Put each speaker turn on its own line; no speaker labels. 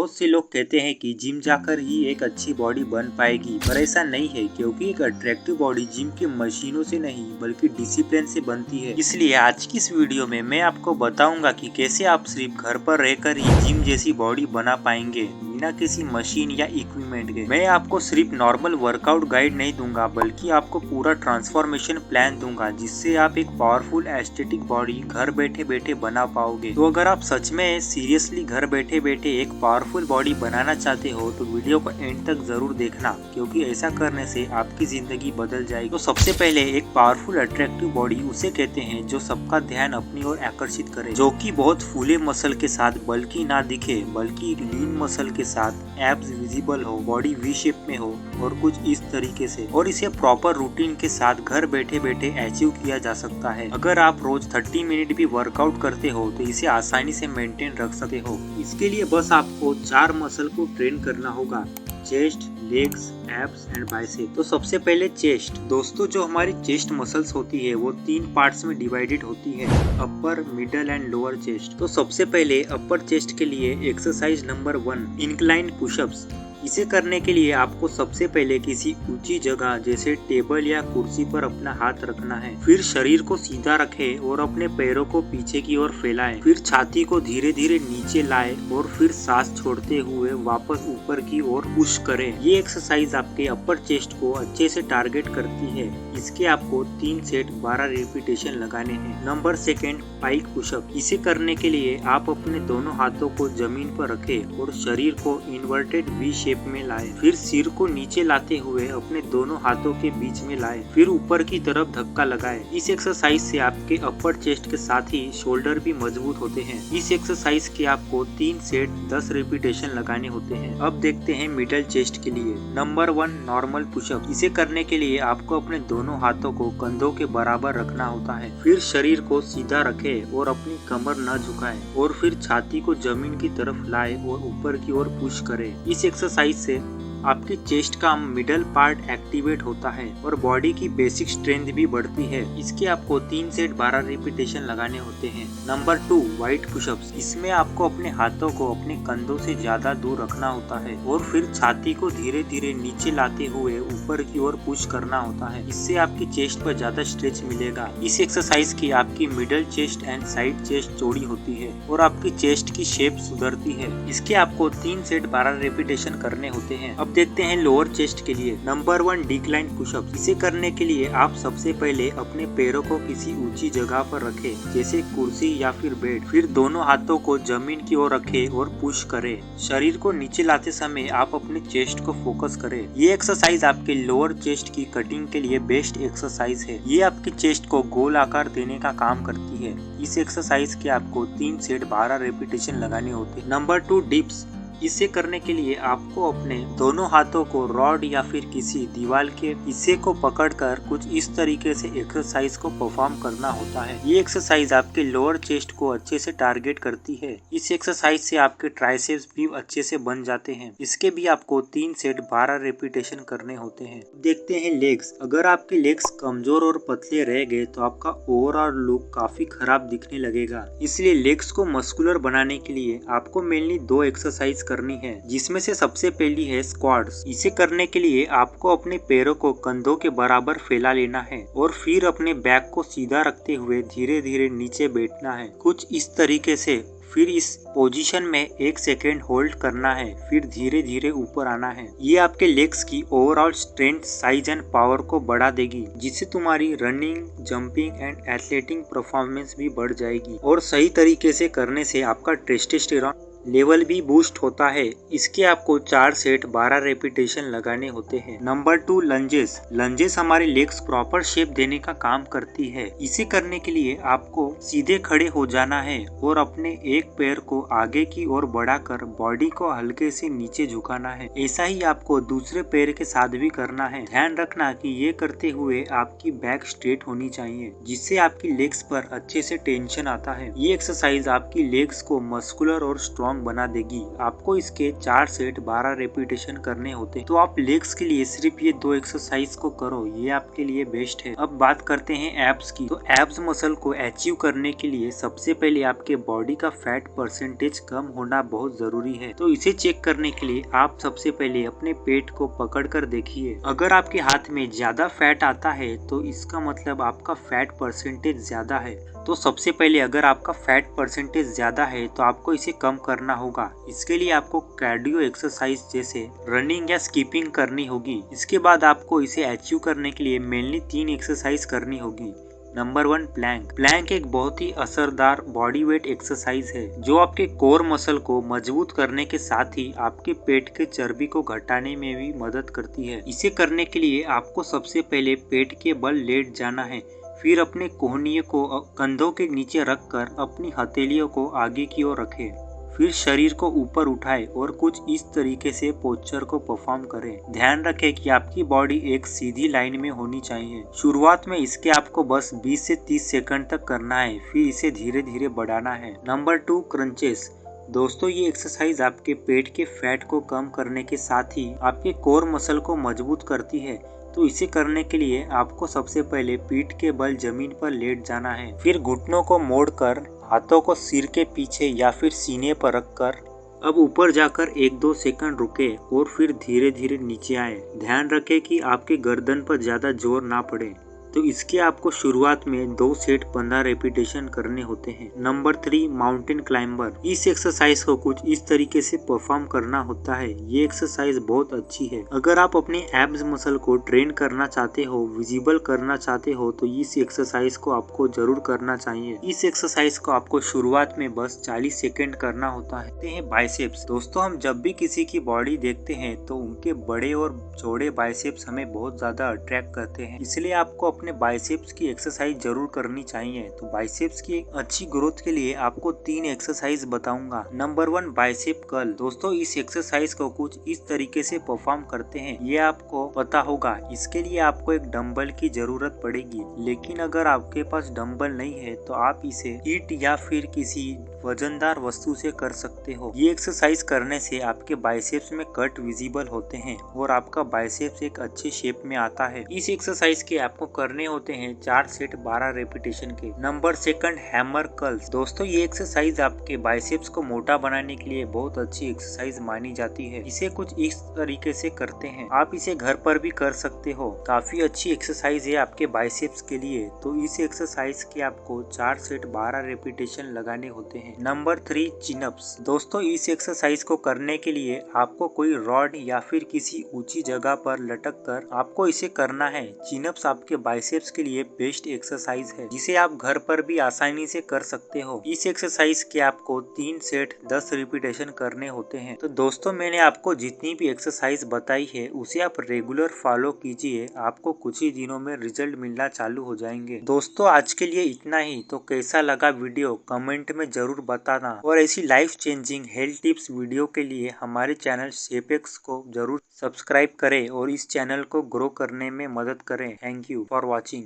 बहुत से लोग कहते हैं कि जिम जाकर ही एक अच्छी बॉडी बन पाएगी, पर ऐसा नहीं है क्योंकि एक अट्रैक्टिव बॉडी जिम के मशीनों से नहीं बल्कि डिसिप्लिन से बनती है। इसलिए आज की इस वीडियो में मैं आपको बताऊंगा कि कैसे आप सिर्फ घर पर रहकर ही जिम जैसी बॉडी बना पाएंगे बिना किसी मशीन या इक्विपमेंट के। मैं आपको सिर्फ नॉर्मल वर्कआउट गाइड नहीं दूंगा बल्कि आपको पूरा ट्रांसफॉर्मेशन प्लान दूंगा जिससे आप एक पावरफुल एस्थेटिक बॉडी घर बैठे बैठे बना पाओगे। तो अगर आप सच में सीरियसली घर बैठे बैठे एक पावरफुल बॉडी बनाना चाहते हो तो वीडियो को एंड तक जरूर देखना, क्योंकि ऐसा करने से आपकी जिंदगी बदल जाएगी। तो सबसे पहले एक पावरफुल अट्रैक्टिव बॉडी उसे कहते हैं जो सबका ध्यान अपनी ओर आकर्षित करे, जो कि बहुत फूले मसल के साथ बल्कि ना दिखे बल्कि लीन मसल के साथ एब्स विजिबल हो, बॉडी वी शेप में हो और कुछ इस तरीके से, और इसे प्रॉपर रूटीन के साथ घर बैठे बैठे अचीव किया जा सकता है। अगर आप रोज 30 मिनट भी वर्कआउट करते हो तो इसे आसानी से मेंटेन रख सकते हो। इसके लिए बस आपको 4 मसल को ट्रेन करना होगा: chest, legs, abs and bicep. तो सबसे पहले चेस्ट। दोस्तों, जो हमारी चेस्ट मसल्स होती है वो 3 पार्ट्स में डिवाइडेड होती है: अपर, मिडल एंड लोअर चेस्ट। तो सबसे पहले अपर चेस्ट के लिए एक्सरसाइज नंबर 1, इंक्लाइन पुशअप्स। इसे करने के लिए आपको सबसे पहले किसी ऊंची जगह जैसे टेबल या कुर्सी पर अपना हाथ रखना है। फिर शरीर को सीधा रखें और अपने पैरों को पीछे की ओर फैलाएं। फिर छाती को धीरे धीरे नीचे लाएं और फिर सांस छोड़ते हुए वापस ऊपर की ओर पुश करें। ये एक्सरसाइज आपके अपर चेस्ट को अच्छे से टारगेट करती है। इसके आपको 3 सेट 12 रिपीटेशन लगाने हैं। नंबर 2, पाइक पुशअप। इसे करने के लिए आप अपने दोनों हाथों को जमीन पर रखें और शरीर को इन्वर्टेड वी शेप में लाएं। फिर सिर को नीचे लाते हुए अपने दोनों हाथों के बीच में लाएं। फिर ऊपर की तरफ धक्का लगाएं। इस एक्सरसाइज से आपके अपर चेस्ट के साथ ही शोल्डर भी मजबूत होते हैं। इस एक्सरसाइज के आपको 3 सेट 10 रिपीटेशन लगाने होते हैं। अब देखते हैं मिडल चेस्ट के लिए। Number 1, normal pushup. इसे करने के लिए आपको अपने दोनों हाथों को कंधों के बराबर रखना होता है। फिर शरीर को सीधा रखें और अपनी कमर न झुकाएं और फिर छाती को जमीन की तरफ लाएं और ऊपर की ओर पुश करें। इस एक्सरसाइज से आपकी चेस्ट का मिडल पार्ट एक्टिवेट होता है और बॉडी की बेसिक स्ट्रेंथ भी बढ़ती है। इसके आपको 3 सेट 12 रिपीटेशन लगाने होते हैं। Number 2, wide pushups. इसमें आपको अपने हाथों को अपने कंधों से ज्यादा दूर रखना होता है और फिर छाती को धीरे धीरे नीचे लाते हुए ऊपर की ओर पुश करना होता है। इससे आपकी चेस्ट पर ज्यादा स्ट्रेच मिलेगा। इस एक्सरसाइज की आपकी middle chest and side chest चौड़ी होती है और आपकी चेस्ट की शेप सुधरती है। इसके आपको 3 सेट 12 रिपीटेशन करने होते हैं। अब देखते हैं लोअर चेस्ट के लिए। Number 1, decline pushup. इसे करने के लिए आप सबसे पहले अपने पैरों को किसी ऊंची जगह पर रखें जैसे कुर्सी या फिर बेड। फिर दोनों हाथों को जमीन की ओर रखें और पुश करें। शरीर को नीचे लाते समय आप अपने चेस्ट को फोकस करें। ये एक्सरसाइज आपके लोअर चेस्ट की कटिंग के लिए बेस्ट एक्सरसाइज है। ये आपकी चेस्ट को गोल आकार देने का काम करती है। इस एक्सरसाइज के आपको 3 सेट 12 रिपीटेशन लगाने होते हैं। Number 2, dips. इसे करने के लिए आपको अपने दोनों हाथों को रॉड या फिर किसी दीवार के हिस्से को पकड़कर कुछ इस तरीके से एक्सरसाइज को परफॉर्म करना होता है। ये एक्सरसाइज आपके लोअर चेस्ट को अच्छे से टारगेट करती है। इस एक्सरसाइज से आपके ट्राइसेप्स भी अच्छे से बन जाते हैं। इसके भी आपको 3 सेट 12 रिपीटेशन करने होते हैं। देखते हैं लेग्स। अगर आपके लेग्स कमजोर और पतले रह गए तो आपका ओवरऑल लुक काफी खराब दिखने लगेगा। इसलिए लेग्स को मस्कुलर बनाने के लिए आपको मेनली 2 एक्सरसाइज करनी है, जिसमें से सबसे पहली है स्क्वाट्स। इसे करने के लिए आपको अपने पैरों को कंधों के बराबर फैला लेना है और फिर अपने बैक को सीधा रखते हुए धीरे धीरे नीचे बैठना है, कुछ इस तरीके से। फिर इस पोजीशन में 1 सेकेंड होल्ड करना है, फिर धीरे धीरे ऊपर आना है। ये आपके लेग्स की overall strength, size and power को बढ़ा देगी, जिससे तुम्हारी running, jumping and athletic performance भी बढ़ जाएगी। और सही तरीके से करने से आपका टेस्टोस्टेरोन लेवल भी बूस्ट होता है। इसके आपको 4 सेट 12 रेपिटेशन लगाने होते हैं। Number 2, lunges. लंजेस हमारे लेग्स प्रॉपर शेप देने का काम करती है। इसे करने के लिए आपको सीधे खड़े हो जाना है और अपने एक पैर को आगे की ओर बढ़ाकर बॉडी को हल्के से नीचे झुकाना है। ऐसा ही आपको दूसरे पैर के साथ भी करना है। ध्यान रखना कि ये करते हुए आपकी बैक स्ट्रेट होनी चाहिए, जिससे आपकी लेग्स पर अच्छे से टेंशन आता है। ये एक्सरसाइज आपकी लेग्स को मस्कुलर और स्ट्रॉन्ग स्ट्रांग बना देगी। आपको इसके 4 सेट 12 रेपिटेशन करने होते हैं। तो आप लेग्स के लिए सिर्फ ये 2 एक्सरसाइज को करो, ये आपके लिए बेस्ट है। अब बात करते हैं एब्स की। तो एब्स मसल को अचीव करने के लिए सबसे पहले आपके बॉडी का फैट परसेंटेज कम होना बहुत जरूरी है। तो इसे चेक करने के लिए आप सबसे पहले अपने पेट को पकड़ कर देखिए। अगर आपके हाथ में ज्यादा फैट आता है तो इसका मतलब आपका फैट परसेंटेज ज्यादा है। तो सबसे पहले अगर आपका फैट परसेंटेज ज्यादा है तो आपको इसे कम करना होगा। इसके लिए आपको कार्डियो एक्सरसाइज जैसे रनिंग या स्कीपिंग करनी होगी। इसके बाद आपको इसे अचीव करने के लिए मेनली 3 एक्सरसाइज करनी होगी। Number 1 Planck. प्लैंक एक बहुत ही असरदार बॉडी वेट एक्सरसाइज है जो आपके कोर मसल को मजबूत करने के साथ ही आपके पेट के चर्बी को घटाने में भी मदद करती है। इसे करने के लिए आपको सबसे पहले पेट के बल लेट जाना है, फिर अपने कोहनियों को कंधों के नीचे रखकर अपनी हथेलियों को आगे की ओर रखें। फिर शरीर को ऊपर उठाए और कुछ इस तरीके से पोस्चर को परफॉर्म करें। ध्यान रखें कि आपकी बॉडी एक सीधी लाइन में होनी चाहिए। शुरुआत में इसके आपको बस 20 से 30 सेकंड तक करना है, फिर इसे धीरे धीरे बढ़ाना है। Number 2 crunches. दोस्तों ये एक्सरसाइज आपके पेट के फैट को कम करने के साथ ही आपके कोर मसल को मजबूत करती है। तो इसे करने के लिए आपको सबसे पहले पीठ के बल जमीन पर लेट जाना है, फिर घुटनों को मोड़कर हाथों को सिर के पीछे या फिर सीने पर रखकर अब ऊपर जाकर 1-2 सेकंड रुके और फिर धीरे धीरे नीचे आए। ध्यान रखें कि आपके गर्दन पर ज्यादा जोर ना पड़े। तो इसके आपको शुरुआत में 2 सेट 15 रेपिटेशन करने होते हैं। Number 3 mountain climber. इस एक्सरसाइज को कुछ इस तरीके से परफॉर्म करना होता है। ये एक्सरसाइज बहुत अच्छी है। अगर आप अपने एब्स मसल को ट्रेन करना चाहते हो, विजिबल करना चाहते हो, तो इस एक्सरसाइज को आपको जरूर करना चाहिए। इस एक्सरसाइज को आपको शुरुआत में बस 40 सेकेंड करना होता है। बाइसेप्स। दोस्तों हम जब भी किसी की बॉडी देखते हैं तो उनके बड़े और चौड़े बाइसेप्स हमें बहुत ज्यादा अट्रैक्ट करते हैं, इसलिए आपको अपने बाइसेप्स की एक्सरसाइज जरूर करनी चाहिए। तो बाइसेप्स की अच्छी ग्रोथ के लिए आपको 3 एक्सरसाइज बताऊंगा। Number 1 bicep curl. दोस्तों इस एक्सरसाइज को कुछ इस तरीके से परफॉर्म करते हैं, ये आपको पता होगा। इसके लिए आपको एक डंबल की जरूरत पड़ेगी, लेकिन अगर आपके पास डंबल नहीं है तो आप इसे ईंट या फिर किसी वजनदार वस्तु से कर सकते हो। ये एक्सरसाइज करने से आपके बाइसेप्स में कट विजिबल होते हैं और आपका बाइसेप्स एक अच्छे शेप में आता है। इस एक्सरसाइज के आपको करने होते हैं 4 सेट 12 रेपिटेशन के। Number 2 hammer curls. दोस्तों ये एक्सरसाइज आपके बाइसेप्स को मोटा बनाने के लिए बहुत अच्छी एक्सरसाइज मानी जाती है। इसे कुछ इस तरीके से करते हैं, आप इसे घर पर भी कर सकते हो। काफी अच्छी एक्सरसाइज है आपके बाइसेप्स के लिए। तो इस एक्सरसाइज के आपको 4 सेट 12 रेपिटेशन लगाने होते हैं। Number 3 chin ups. दोस्तों इस एक्सरसाइज को करने के लिए आपको कोई रॉड या फिर किसी ऊंची जगह पर लटक कर आपको इसे करना है। चिनअप्स आपके बाइसेप्स के लिए बेस्ट एक्सरसाइज है, जिसे आप घर पर भी आसानी से कर सकते हो। इस एक्सरसाइज के आपको 3 सेट 10 रिपीटेशन करने होते हैं। तो दोस्तों मैंने आपको जितनी भी एक्सरसाइज बताई है उसे आप रेगुलर फॉलो कीजिए, आपको कुछ ही दिनों में रिजल्ट मिलना चालू हो जाएंगे। दोस्तों आज के लिए इतना ही। तो कैसा लगा वीडियो कमेंट में जरूर बताना, और ऐसी life changing health tips video के लिए हमारे चैनल शेपेक्स को जरूर सब्सक्राइब करें और इस चैनल को ग्रो करने में मदद करें। Thank you for watching.